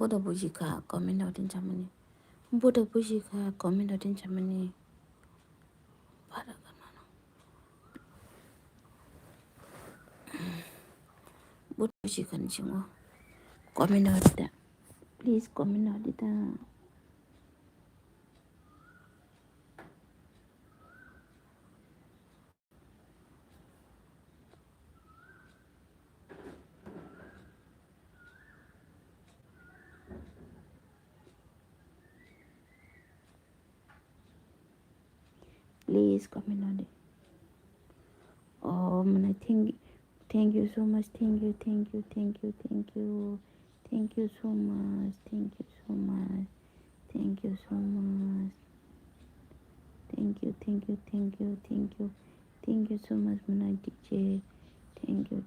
Boda bujika comment out in Germany. Boda bujika comment out in Germany. Para ganano. Boda bujika nchingo. Comment out that. Please comment out that. Please comment out it. Oh man, thank you so much. Thank you. Thank you so much. Thank you so much. Thank you so much. Thank you. Thank you so much, Mona DJ. Thank you.